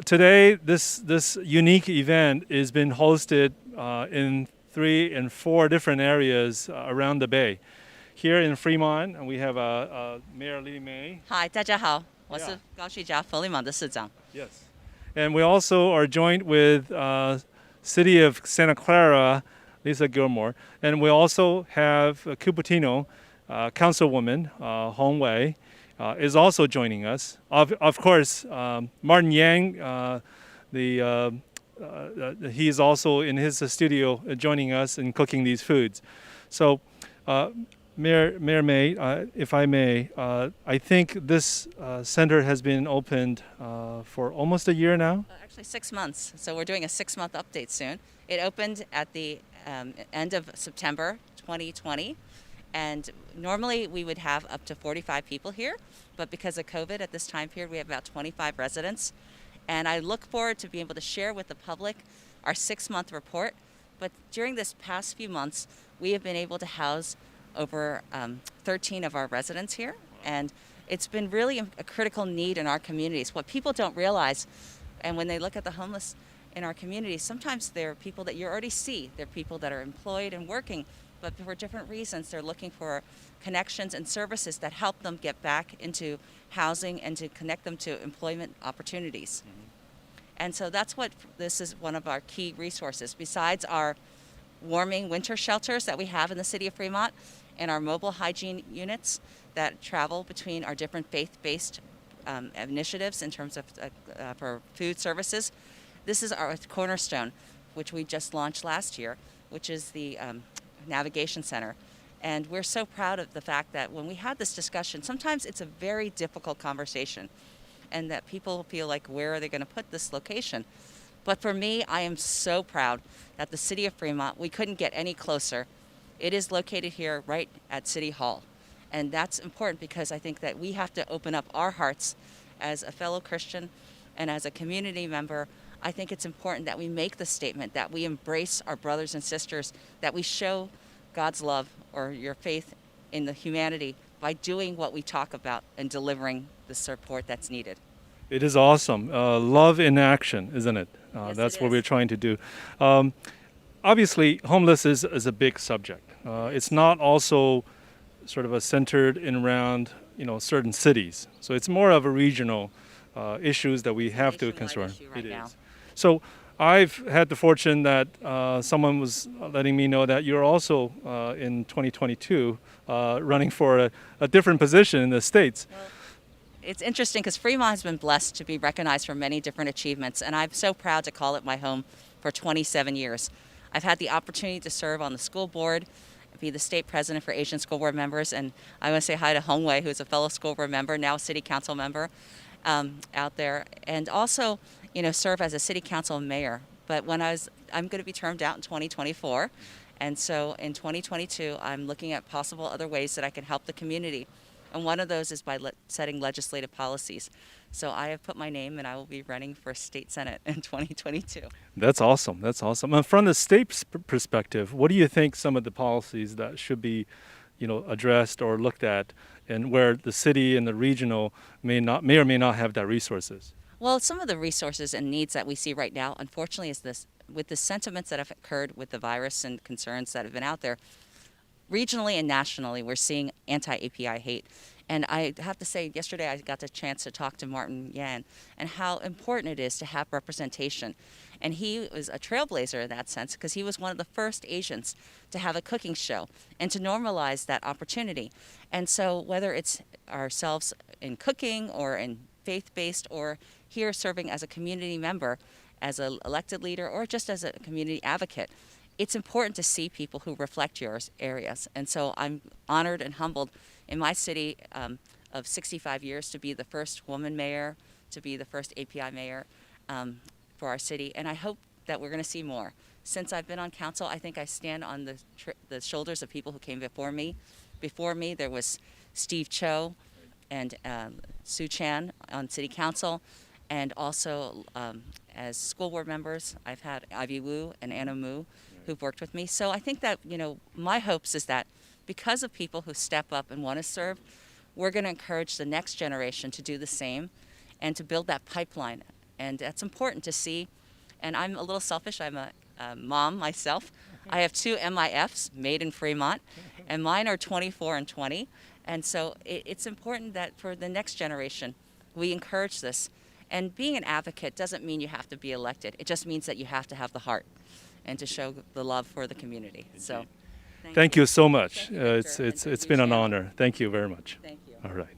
today, this unique event is been hosted in 3 and 4 different areas around the Bay. Here in Fremont, we have Mayor Lily Mei. Hi, 大家好，我是高叙加佛利芒的市长。 Yes. And we also are joined with City of Santa Clara, Lisa Gilmore. And we also have Cupertino Councilwoman Hong Wei is also joining us. Of course, Martin Yang, he is also in his studio joining us in cooking these foods. So, Mayor Mei, if I may, I think this center has been opened for almost a year now. Actually 6 months, so we're doing a 6-month update soon. It opened at the end of September 2020, and normally we would have up to 45 people here, but because of COVID at this time period, we have about 25 residents. And I look forward to being able to share with the public our 6-month report. But during this past few months, we have been able to house over 13 of our residents here, and it's been really a critical need in our communities. What people don't realize, and when they look at the homeless in our communities, sometimes they're people that you already see. They're people that are employed and working, but for different reasons, they're looking for connections and services that help them get back into housing and to connect them to employment opportunities. And so that's what this is, one of our key resources. Besides our warming winter shelters that we have in the city of Fremont, and our mobile hygiene units that travel between our different faith-based initiatives in terms of for food services. This is our cornerstone, which we just launched last year, which is the Navigation Center. And we're so proud of the fact that when we had this discussion, sometimes it's a very difficult conversation, and that people feel like, where are they going to put this location? But for me, I am so proud that the city of Fremont, we couldn't get any closer. It is located here right at City Hall. And that's important because I think that we have to open up our hearts as a fellow Christian and as a community member. I think it's important that we make the statement, that we embrace our brothers and sisters, that we show God's love or your faith in the humanity by doing what we talk about and delivering the support that's needed. It is awesome. Love in action, isn't it? Yes, That's it what is. we're trying to do. Obviously, homeless is a big subject. It's not also sort of centered in around certain cities. So it's more of a regional issues that we have to Nationwide concern. issue right It now. is. So I've had the fortune that someone was letting me know that you're also in 2022 running for a different position in the States. Well, it's interesting because Fremont has been blessed to be recognized for many different achievements, and I'm so proud to call it my home for 27 years. I've had the opportunity to serve on the school board, be the state president for Asian school board members, and I want to say hi to Hong Wei, who's a fellow school board member, now city council member out there, and also, serve as a city council mayor. But I'm going to be termed out in 2024, and so in 2022, I'm looking at possible other ways that I can help the community. And one of those is by setting legislative policies. So I have put my name, and I will be running for state senate in 2022. That's awesome. That's awesome. And from the state's perspective, what do you think some of the policies that should be, addressed or looked at, and where the city and the regional may or may not have that resources? Well, some of the resources and needs that we see right now, unfortunately, is this: with the sentiments that have occurred with the virus and concerns that have been out there, regionally and nationally, we're seeing anti-API hate. And I have to say, yesterday I got the chance to talk to Martin Yan and how important it is to have representation. And he was a trailblazer in that sense because he was one of the first Asians to have a cooking show and to normalize that opportunity. And so whether it's ourselves in cooking or in faith-based or here serving as a community member, as an elected leader, or just as a community advocate, it's important to see people who reflect your areas. And so I'm honored and humbled in my city of 65 years to be the first woman mayor, to be the first API mayor for our city. And I hope that we're going to see more. Since I've been on council, I think I stand on the shoulders of people who came before me. Before me, there was Steve Cho and Sue Chan on city council. And also as school board members, I've had Ivy Wu and Anna Mu who've worked with me. So I think that, my hopes is that because of people who step up and want to serve, we're going to encourage the next generation to do the same and to build that pipeline And that's important to see. And I'm a little selfish. I'm a mom myself. I have 2 MIFs made in Fremont, and mine are 24 and 20. And so it's important that for the next generation, we encourage this. And being an advocate doesn't mean you have to be elected. It just means that you have to have the heart and to show the love for the community. So Thank you so much. Thank you, Victor, It's and been an UChannel. honor. Thank you very much. Thank you. All right.